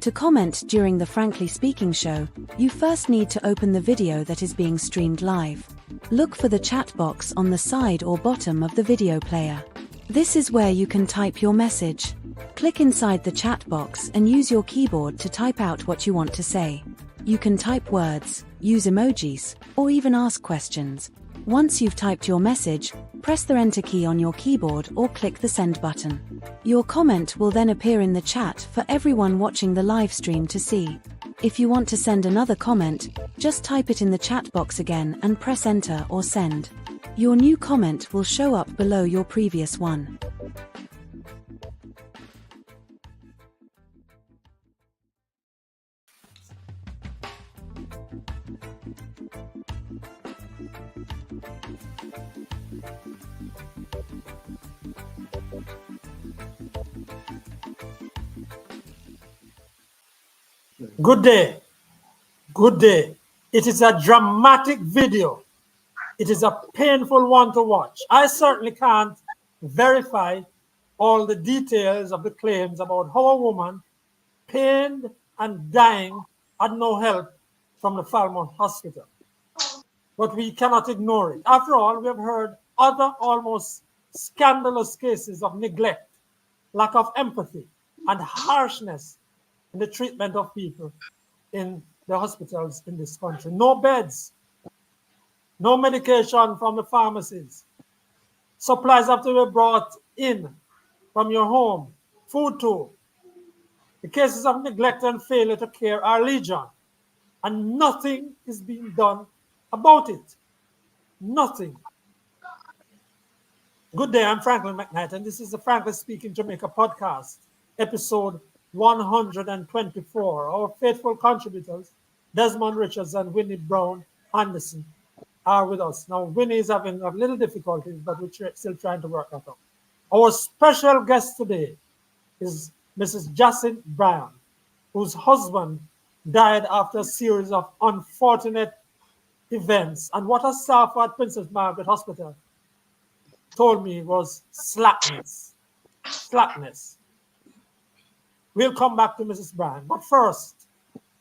To comment during the Frankly Speaking show, you first need to open the video that is being streamed live. Look for the chat box on the side or bottom of the video player. This is where you can type your message. Click inside the chat box and use your keyboard to type out what you want to say. You can type words, use emojis, or even ask questions. Once you've typed your message, press the Enter key on your keyboard or click the Send button. Your comment will then appear in the chat for everyone watching the live stream to see. If you want to send another comment, just type it in the chat box again and press Enter or Send. Your new comment will show up below your previous one. Good day. Good day. It is a dramatic video. It is a painful one to watch. I certainly can't verify all the details of the claims about how a woman, pained and dying, had no help from the Falmouth Hospital. But we cannot ignore it. After all, we have heard other almost scandalous cases of neglect, lack of empathy, and harshness in the treatment of people in the hospitals in this country. No beds, no medication from the pharmacies. Supplies have to be brought in from your home, food too. The cases of neglect and failure to care are legion, and nothing is being done about it. Nothing. Good day, I'm Frankly McKnight, and this is the Frankly Speaking Jamaica Podcast, episode 124. Our faithful contributors, Desmond Richards and Winnie Brown Anderson, are with us. Now, Winnie is having a little difficulties, but we're still trying to work that out. Our special guest today is Mrs. Jacinth Bryan, whose husband died after a series of unfortunate events. And what a staff at Princess Margaret Hospital told me was slackness. Slackness. We'll come back to Mrs. Bryan. But first,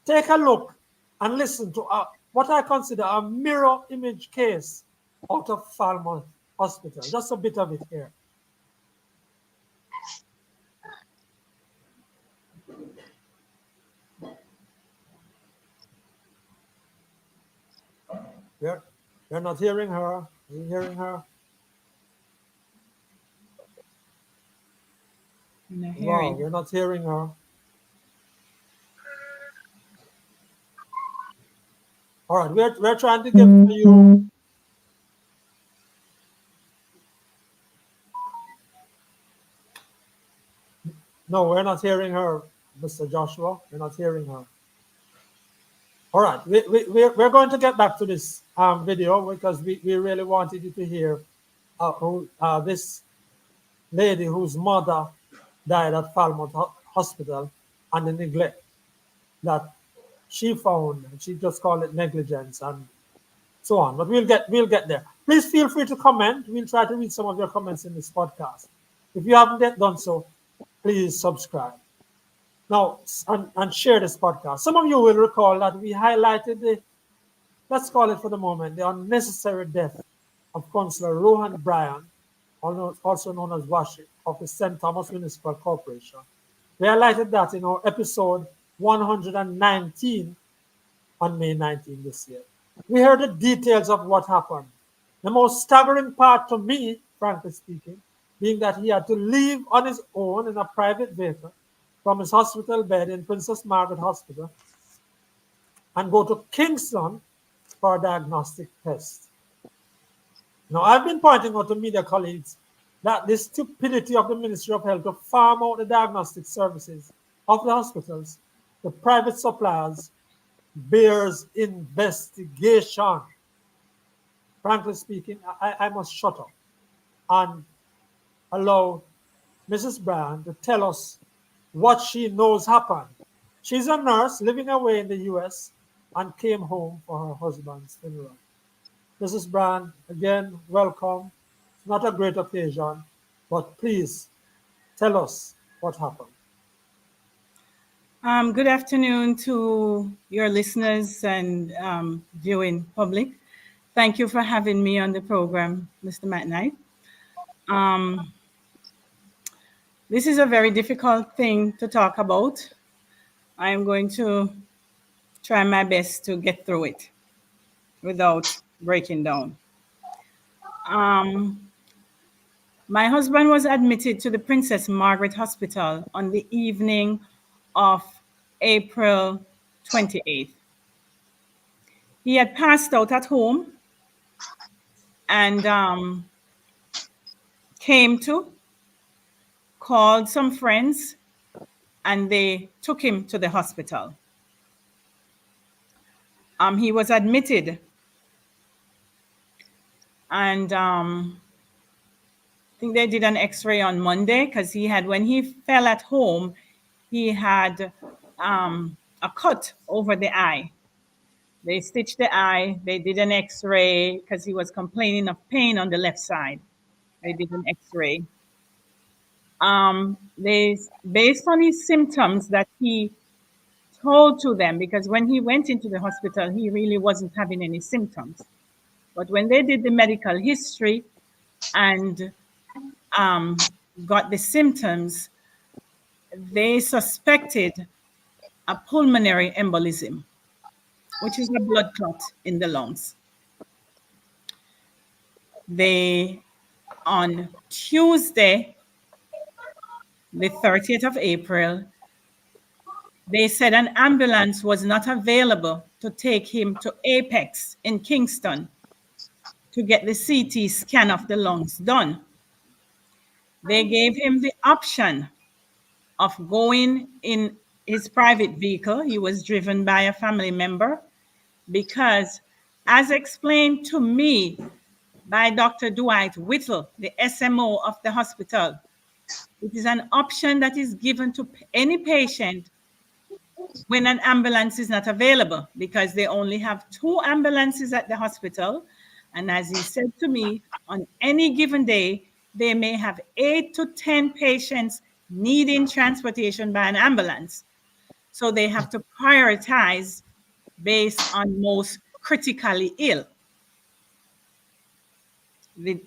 take a look and listen to what I consider a mirror image case out of Falmouth Hospital. Just a bit of it here. You're not hearing her. Are you hearing her? Wow, you're not hearing her. All right, we're trying to give you. No, we're not hearing her, Mr. Joshua. We're not hearing her. All right, we're going to get back to this video because we really wanted you to hear this lady whose mother died at Falmouth Hospital and the neglect that she found, and she just called it negligence and so on. But we'll get there. Please feel free to comment. We'll try to read some of your comments in this podcast. If you haven't yet done so, please subscribe. Now, and share this podcast. Some of you will recall that we highlighted the, let's call it for the moment, the unnecessary death of Councillor Rohan Bryan, also known as Washi, of the St. Thomas Municipal Corporation. We highlighted that in our episode 119 on May 19 this year. We heard the details of what happened. The most staggering part to me, frankly speaking, being that he had to leave on his own in a private vehicle from his hospital bed in Princess Margaret Hospital and go to Kingston for a diagnostic test. Now, I've been pointing out to media colleagues that the stupidity of the Ministry of Health to farm out the diagnostic services of the hospitals, the private suppliers, bears investigation. Frankly speaking, I must shut up and allow Mrs. Bryan to tell us what she knows happened. She's a nurse living away in the US and came home for her husband's funeral. Mrs. Bryan, again, welcome. It's not a great occasion, but please tell us what happened. Good afternoon to your listeners and viewing public. Thank you for having me on the program, Mr. McKnight. This is a very difficult thing to talk about. I'm going to try my best to get through it without breaking down. My husband was admitted to the Princess Margaret Hospital on the evening of April 28th. He had passed out at home and came to, called some friends, and they took him to the hospital. He was admitted, and I think they did an X-ray on Monday because when he fell at home, he had a cut over the eye. They stitched the eye. They did an X-ray because he was complaining of pain on the left side. They did an X-ray. Based on his symptoms that he told to them, because when he went into the hospital, he really wasn't having any symptoms. But when they did the medical history and got the symptoms, they suspected a pulmonary embolism, which is a blood clot in the lungs. On Tuesday, the 30th of April, they said an ambulance was not available to take him to Apex in Kingston to get the CT scan of the lungs done. They gave him the option of going in his private vehicle. He was driven by a family member because, as explained to me by Dr. Dwight Whittle, the SMO of the hospital, it is an option that is given to any patient when an ambulance is not available, because they only have 2 ambulances at the hospital. And as he said to me, on any given day, they may have 8 to 10 patients needing transportation by an ambulance. So they have to prioritize based on most critically ill.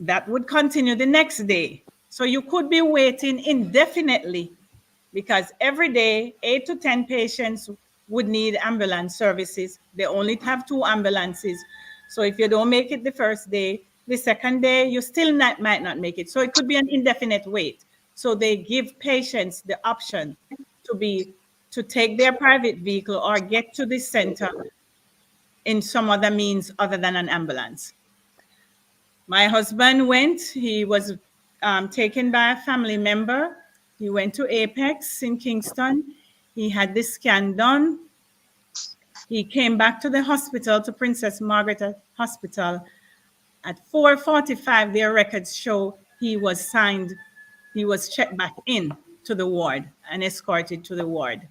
That would continue the next day. So you could be waiting indefinitely, because every day 8 to 10 patients would need ambulance services. They only have 2 ambulances. So if you don't make it the first day, the second day you still might not make it. So it could be an indefinite wait. So they give patients the option to take their private vehicle or get to the center in some other means other than an ambulance. My husband went. He was taken by a family member. He went to Apex in Kingston. He had the scan done. He came back to the hospital, to Princess Margaret Hospital. At 4:45, their records show he was checked back in to the ward and escorted to the ward.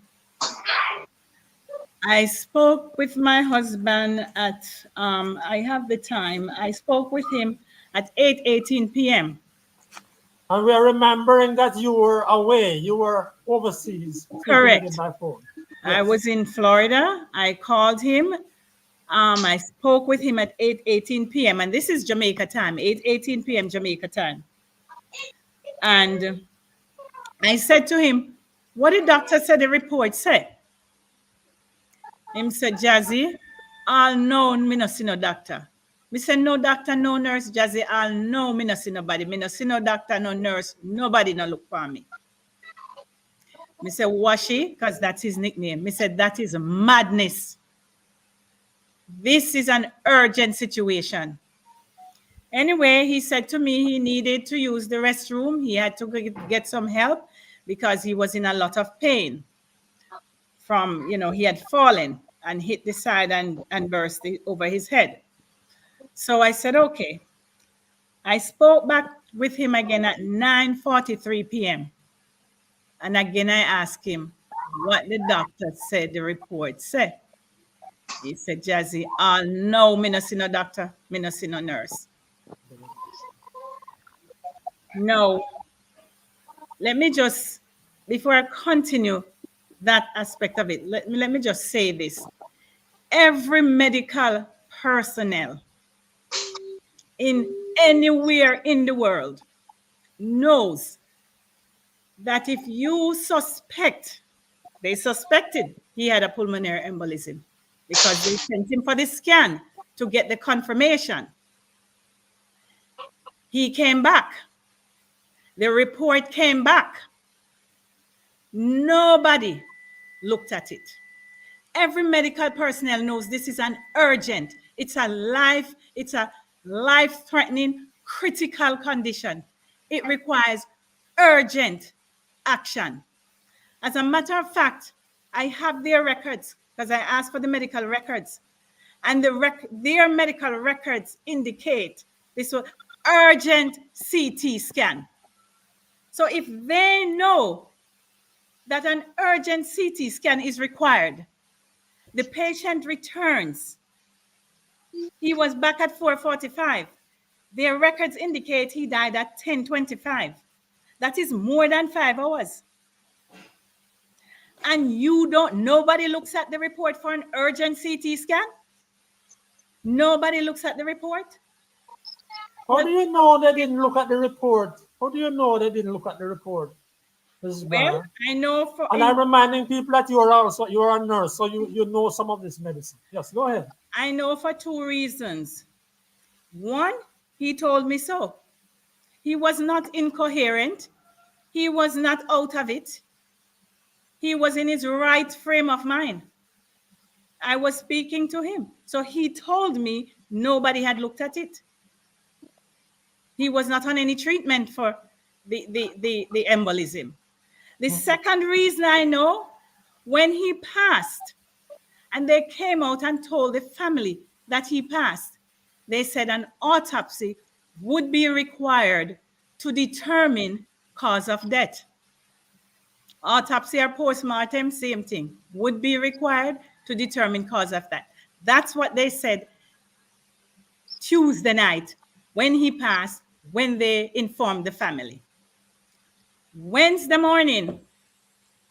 I spoke with my husband at, I have the time, I spoke with him at 8:18 p.m. And we are remembering that you were away, you were overseas. Correct. By phone. Yes. I was in Florida. I called him. I spoke with him at 8:18 p.m. And this is Jamaica time, 8:18 p.m. Jamaica time. And I said to him, what did doctor say the report say? Him said, Jazzy, all known, me no see no doctor. Me say, no doctor, no nurse, Jazzy, all know, me no see nobody. Me no see no doctor, no nurse, nobody no look for me. Me say, Washi, because that's his nickname. Me said, that is madness. This is an urgent situation. Anyway, he said to me he needed to use the restroom. He had to get some help because he was in a lot of pain from, he had fallen and hit the side and burst over his head. So I said, okay. I spoke back with him again at 9:43 p.m. And again, I asked him what the doctor said the report said. He said, Jazzy, no, me no see no doctor, me no see no nurse. No, let me just, before I continue that aspect of it, let me just say this. Every medical personnel in anywhere in the world knows that if you suspected he had a pulmonary embolism because they sent him for the scan to get the confirmation. He came back. The report came back. Nobody looked at it. Every medical personnel knows this is an urgent, it's a life-threatening, critical condition. It requires urgent action. As a matter of fact, I have their records because I asked for the medical records, and their medical records indicate this was urgent CT scan. So if they know that an urgent CT scan is required, the patient returns. He was back at 4:45. Their records indicate he died at 10:25. That is more than 5 hours. And nobody looks at the report for an urgent CT scan? Nobody looks at the report? How do you know they didn't look at the report? How do you know they didn't look at the report? Well, I know and I'm reminding people that you are a nurse, so you know some of this medicine. Yes, go ahead. I know for 2 reasons. One, he told me so. He was not incoherent. He was not out of it. He was in his right frame of mind. I was speaking to him. So he told me nobody had looked at it. He was not on any treatment for the embolism. The second reason I know, when he passed, and they came out and told the family that he passed, they said an autopsy would be required to determine cause of death. Autopsy or postmortem, same thing, would be required to determine cause of death. That's what they said Tuesday night when he passed, when they informed the family. Wednesday morning,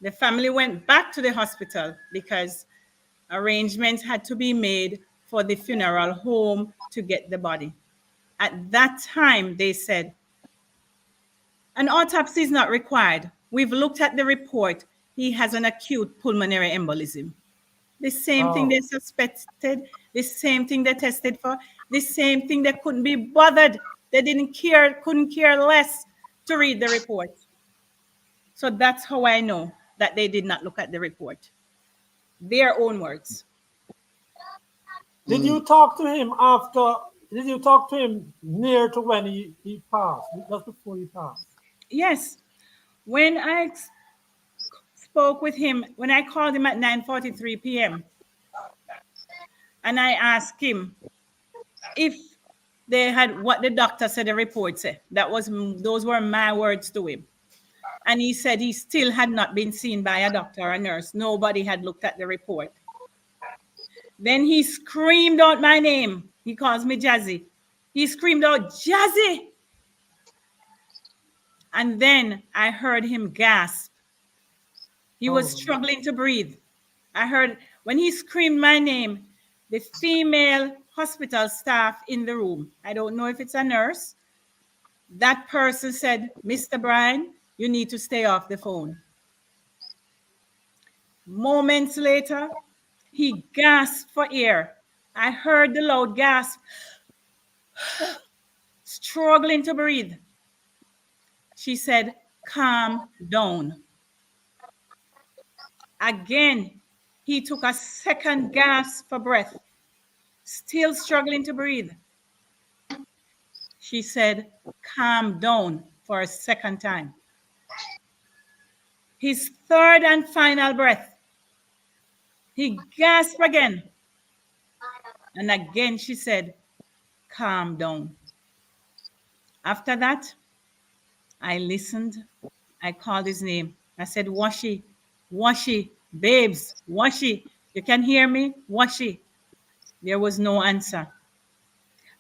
the family went back to the hospital because arrangements had to be made for the funeral home to get the body. At that time, they said, an autopsy is not required. We've looked at the report. He has an acute pulmonary embolism. The same thing they suspected, the same thing they tested for, the same thing they couldn't be bothered. They couldn't care less to read the report. So that's how I know that they did not look at the report. Their own words. Did you talk to him after? Did you talk to him near to when he passed? Just before he passed? Yes. When I spoke with him, when I called him at 9:43 p.m. and I asked him if they had what the doctor said the report said. Those were my words to him. And he said he still had not been seen by a doctor or a nurse. Nobody had looked at the report. Then he screamed out my name. He calls me Jazzy. He screamed out, Jazzy! And then I heard him gasp. He was struggling to breathe. I heard, when he screamed my name, the female hospital staff in the room, I don't know if it's a nurse, that person said, Mr. Brian, you need to stay off the phone. Moments later, he gasped for air. I heard the loud gasp, struggling to breathe. She said, calm down. Again, he took a second gasp for breath, still struggling to breathe. She said, calm down for a second time. His third and final breath, he gasped again. And again, she said, calm down. After that, I listened. I called his name. I said, Washi, Washi, babes, Washi. You can hear me? Washi. There was no answer.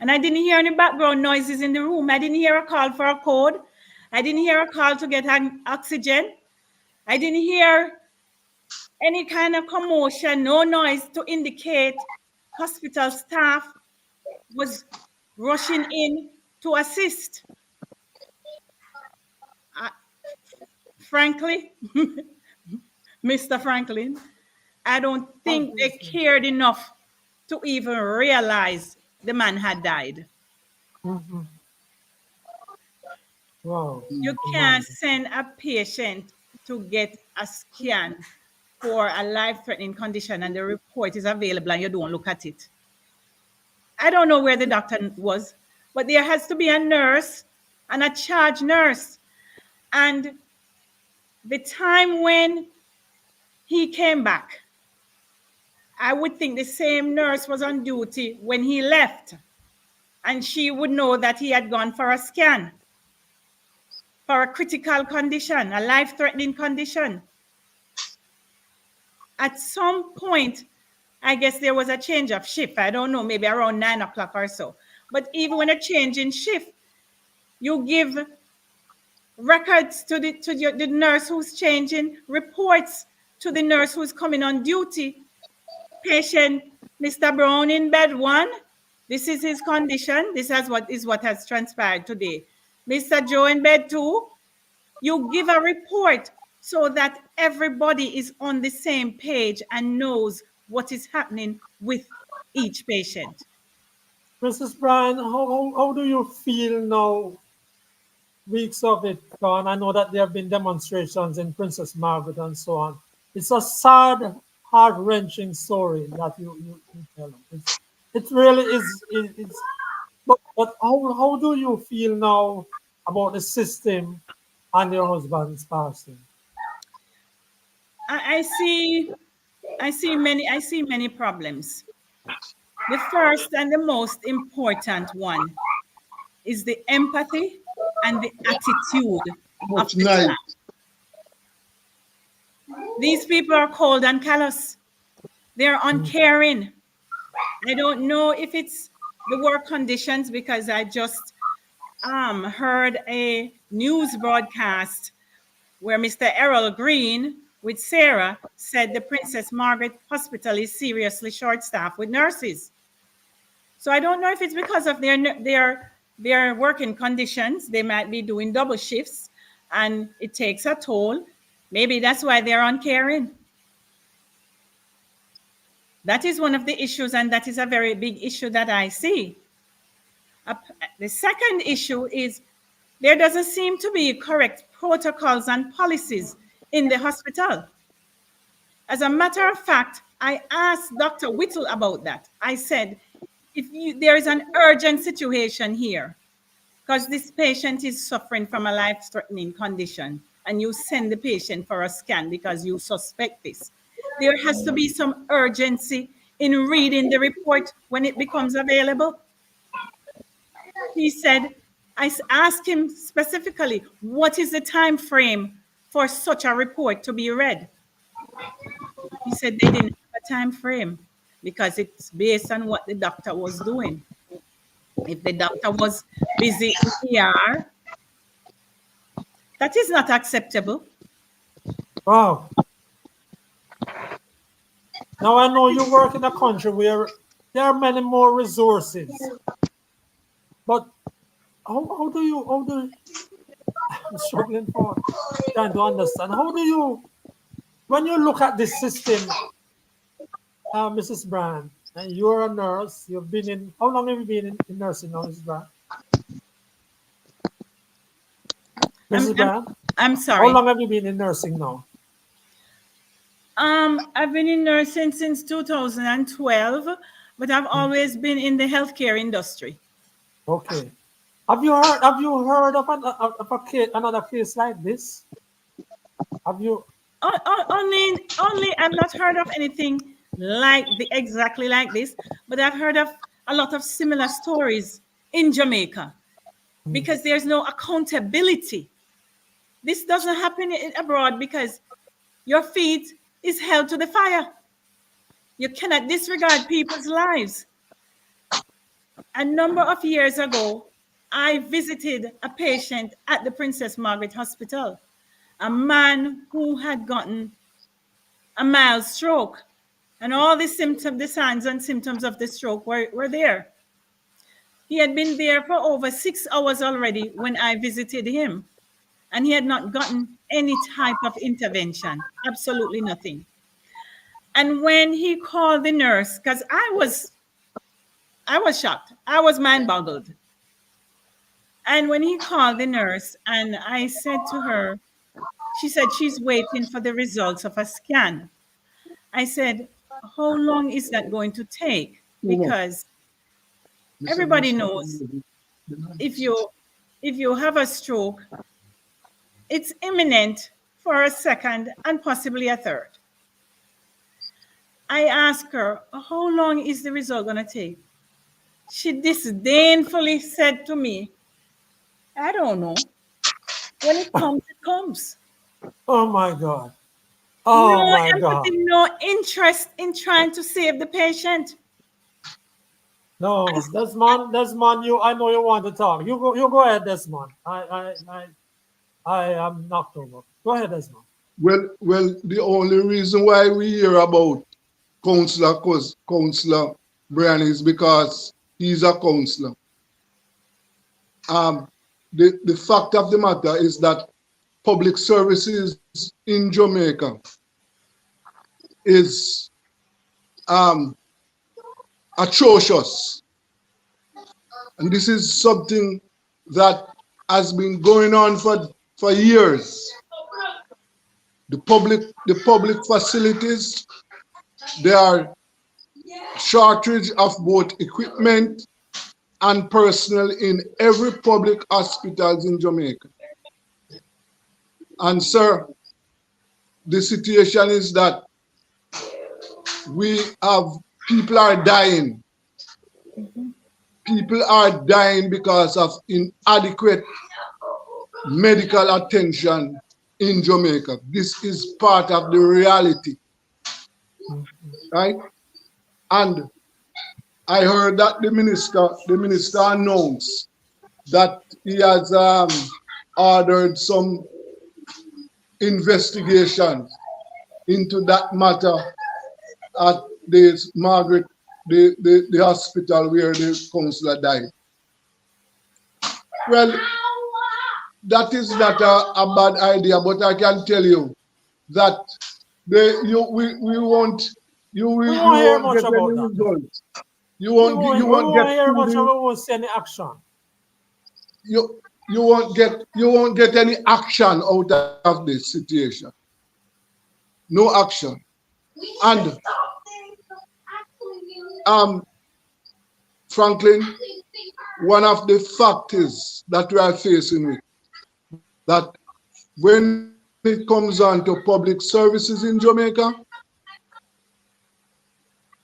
And I didn't hear any background noises in the room. I didn't hear a call for a code. I didn't hear a call to get oxygen. I didn't hear any kind of commotion, no noise to indicate hospital staff was rushing in to assist. Frankly, Mr. Franklin, I don't think they cared enough to even realize the man had died. Mm-hmm. Wow. You can't send a patient to get a scan for a life-threatening condition and the report is available and you don't look at it. I don't know where the doctor was, but there has to be a nurse and a charge nurse. And the time when he came back, I would think the same nurse was on duty when he left, and she would know that he had gone for a scan for a critical condition, a life-threatening condition. At some point, I guess there was a change of shift. I don't know, maybe around 9 o'clock or so. But even when a change in shift, you give records to the nurse who's changing, reports to the nurse who's coming on duty. Patient, Mr. Brown in bed 1, this is his condition. This is what has transpired today. Mr. Joe in bed 2, you give a report so that everybody is on the same page and knows what is happening with each patient. Mrs. Bryan, how do you feel now, weeks of it gone? I know that there have been demonstrations in Princess Margaret and so on. It's a sad, heart-wrenching story that you tell them. It really is. But how do you feel now about the system and your husband's passing? I see many problems. The first and the most important one is the empathy and the attitude of the staff. These people are cold and callous. They're uncaring. I don't know if it's the work conditions, because I just heard a news broadcast where Mr. Errol Green with Sarah said the Princess Margaret Hospital is seriously short-staffed with nurses. So I don't know if it's because of their working conditions. They might be doing double shifts and it takes a toll. Maybe that's why they're uncaring. That is one of the issues, and that is a very big issue that I see. The second issue is there doesn't seem to be correct protocols and policies in the hospital. As a matter of fact, I asked Dr. Whittle about that. I said, there is an urgent situation here, because this patient is suffering from a life-threatening condition, and you send the patient for a scan because you suspect this. There has to be some urgency in reading the report when it becomes available. He said, I asked him specifically, what is the time frame for such a report to be read? He said they didn't have a time frame because it's based on what the doctor was doing. If the doctor was busy in ER, that is not acceptable. Wow. Now I know you work in a country where there are many more resources, but how do you I'm struggling for trying to understand. How do you, when you look at this system, Mrs. Bryan, and you're a nurse, you've been in, how long have you been in nursing now, Mrs. Bryan? Mrs. Bryan? I'm sorry. How long have you been in nursing now? I've been in nursing since 2012, but I've always been in the healthcare industry. Okay. Have you heard of another case like this? Have you? Only I've not heard of anything exactly like this, but I've heard of a lot of similar stories in Jamaica, because there's no accountability. This doesn't happen abroad because your feet is held to the fire. You cannot disregard people's lives. A number of years ago, I visited a patient at the Princess Margaret Hospital, a man who had gotten a mild stroke, and all the symptoms, the signs and symptoms of the stroke were there. He had been there for over 6 hours already when I visited him, and he had not gotten any type of intervention, absolutely nothing. And when he called the nurse, because I was shocked, I was mind boggled. And when he called the nurse and I said to her, she said she's waiting for the results of a scan. I said, how long is that going to take? Because everybody knows if you have a stroke, it's imminent for a second and possibly a third. I asked her, how long is the result going to take? She disdainfully said to me, I don't know. When it comes, it comes. Oh my God. Oh no my empathy, God. No interest in trying to save the patient. No, Desmond, I know you want to talk. You go ahead, Desmond. I am knocked over. Go ahead, Desmond. Well, the only reason why we hear about Councillor Brian is because he's a councillor. The fact of the matter is that public services in Jamaica is atrocious. And this is something that has been going on for years. The public facilities, there are shortage of both equipment and personnel in every public hospitals in Jamaica. And sir, the situation is that people are dying. People are dying because of inadequate medical attention in Jamaica. This is part of the reality, right? And I heard that the minister announced that he has ordered some investigation into that matter at the hospital where the councillor died. Well, that is not a bad idea, but I can tell you that we won't hear much get about any that. results. You We won't won't hear much of it. We won't see any action. You won't get any action out of this situation. No action. And Franklin, one of the factors that we are facing with that when it comes on to public services in Jamaica,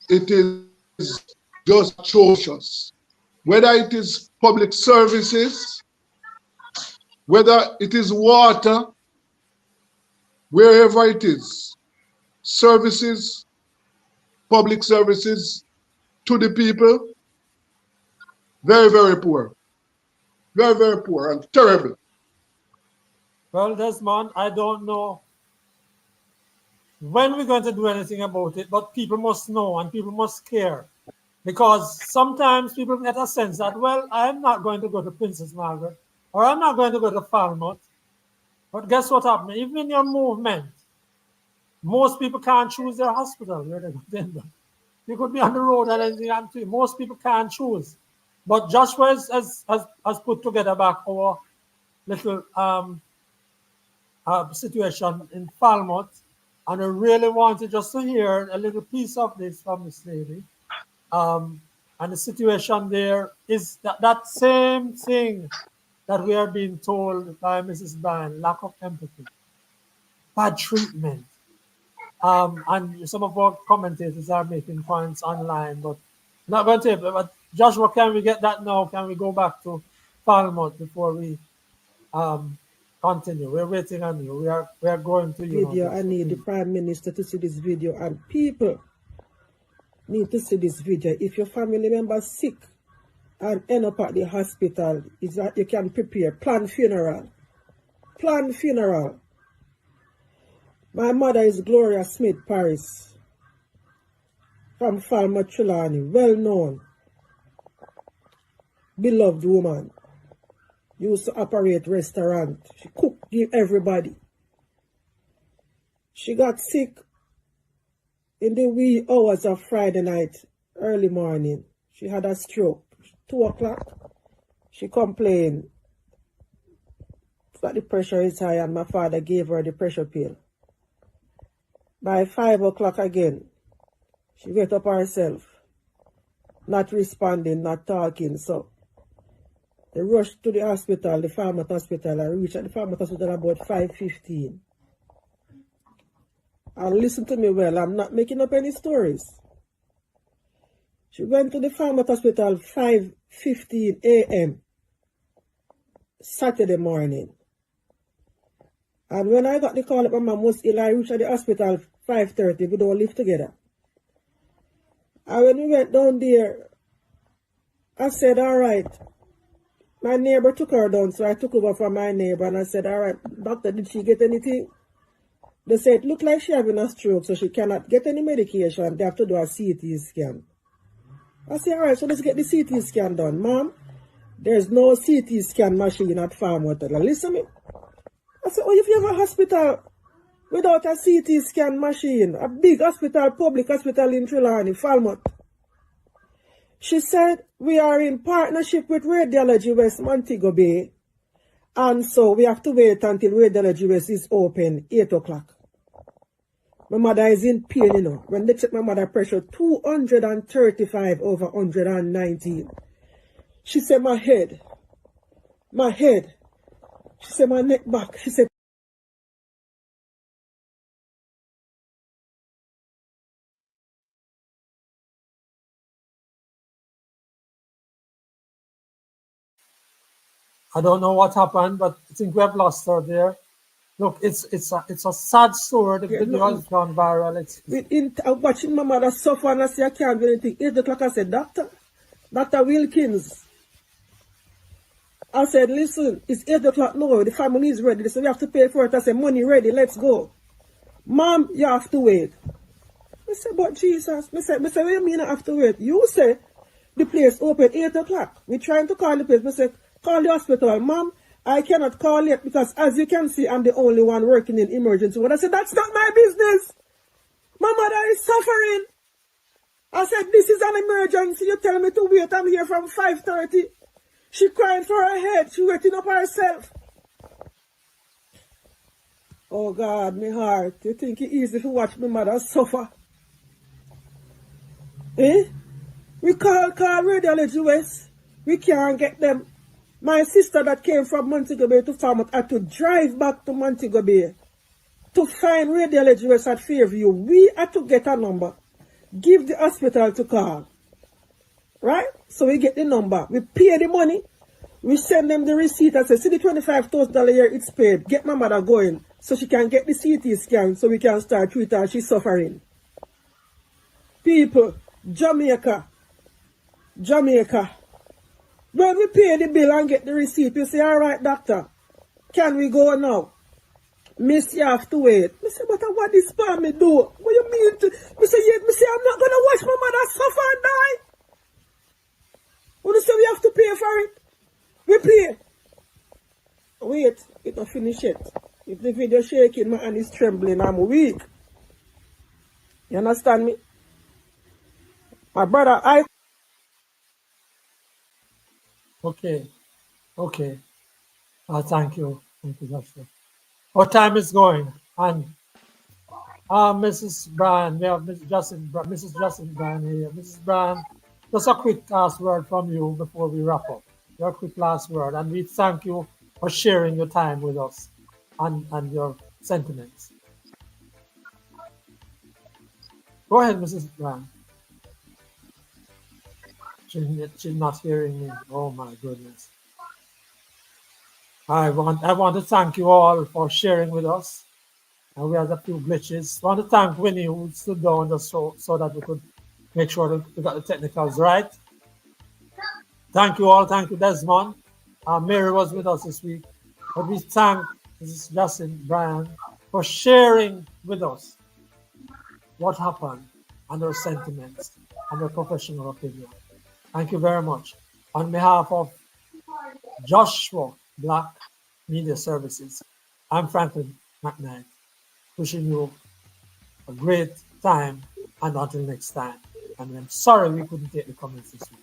it is just atrocious. Whether it is public services, whether it is water, wherever it is, services, public services to the people, very, very poor. Very, very poor and terrible. Well, Desmond, I don't know when we're going to do anything about it, but people must know and people must care. Because sometimes people get a sense that, well, I'm not going to go to Princess Margaret or I'm not going to go to Falmouth. But guess what happened? Even in your movement, most people can't choose their hospital where they go to end up. You could be on the road and anything happen to you. Most people can't choose. But Joshua has put together back our little situation in Falmouth, and I really wanted just to hear a little piece of this from this lady. And the situation there is that same thing that we are being told by Mrs. Bryan, lack of empathy, bad treatment. And some of our commentators are making points online, but I'm not going to. But Joshua, can we get that now? Can we go back to Falmouth before we continue? We're waiting on you. We are going to you. Video. I need the Prime Minister to see this video, and people need to see this video. If your family member is sick and end up at the hospital is that you can prepare, plan funeral. Plan funeral. My mother is Gloria Smith Paris from Falmouth Trelawney, well known, beloved woman. Used to operate restaurant. She cooked, give everybody. She got sick in the wee hours of Friday night, early morning. She had a stroke. 2 o'clock, she complained that the pressure is high and my father gave her the pressure pill. By 5 o'clock again, she went up herself, not responding, not talking. So they rushed to the hospital, the Falmouth Hospital. I reached at the Falmouth Hospital about 5:15. And listen to me well, I'm not making up any stories. She went to the Falmouth Hospital 5:15 a.m. Saturday morning. And when I got the call that my mom was ill, I reached at the hospital 5:30. We don't live together. And when we went down there, I said, all right. My neighbor took her down, so I took over from my neighbor and I said, all right, doctor, did she get anything? They said, it looked like she having a stroke, so she cannot get any medication. They have to do a CT scan. I said, all right, so let's get the CT scan done. Mom, there's no CT scan machine at Falmouth. Listen to me. I said, oh, if you have a hospital without a CT scan machine, a big hospital, public hospital in Trelawney, Falmouth. She said, we are in partnership with Radiology West Montego Bay, and so we have to wait until Radiology West is open, 8 o'clock. My mother is in pain, you know. When they check my mother pressure, 235 over 119. She said, my head. She said, my neck back. She said, I don't know what happened, but I think we have lost her there. Look, it's a sad story. The video has gone viral. I'm watching my mother suffer and I say, I can't do anything. 8 o'clock, I said, Dr. Wilkins. I said, listen, it's 8 o'clock now. The family is ready. They said, we have to pay for it. I said, money ready, let's go. Mom, you have to wait. I said, but Jesus. I said, what do you mean I have to wait? You say the place open 8 o'clock. We're trying to call the place. I said, call the hospital. Mom, I cannot call yet because as you can see, I'm the only one working in emergency ward. I said, that's not my business. My mother is suffering. I said, this is an emergency. You tell me to wait. I'm here from 5:30. She crying for her head. She waiting up herself. Oh God, my heart. You think it's easy to watch my mother suffer? Eh? We call Radiology West. We can't get them. My sister that came from Montego Bay to Falmouth had to drive back to Montego Bay to find Radiology West at Fairview. We had to get a number, give the hospital to call. Right? So we get the number. We pay the money. We send them the receipt and say, see the $25,000 a year, it's paid. Get my mother going so she can get the CT scan so we can start treating her. She's suffering. People, Jamaica. When we pay the bill and get the receipt, we say, all right, doctor, can we go now? Miss, you have to wait. I say, but what this for me do? What you mean to? I say, I'm not going to watch my mother suffer and die. When you say we have to pay for it, we pay. Wait, it not finish yet. If the video shaking, my hand is trembling, I'm weak. You understand me? My brother, Okay. Thank you. Thank you, Joshua. Our time is going. And Mrs. Bryan, we have Mrs. Justin Bryan here. Mrs. Bryan, just a quick last word from you before we wrap up. Your quick last word. And we thank you for sharing your time with us and your sentiments. Go ahead, Mrs. Bryan. She's not hearing me. Oh my goodness. I want to thank you all for sharing with us. And we had a few glitches. I want to thank Winnie who stood down just so that we could make sure that we got the technicals right. Thank you all. Thank you, Desmond. Mary was with us this week. But we thank Mrs. Justin Bryan for sharing with us what happened and their sentiments and their professional opinion. Thank you very much. On behalf of Joshua Black Media Services, I'm Franklin McKnight, wishing you a great time and until next time. And I'm sorry we couldn't take the comments this week.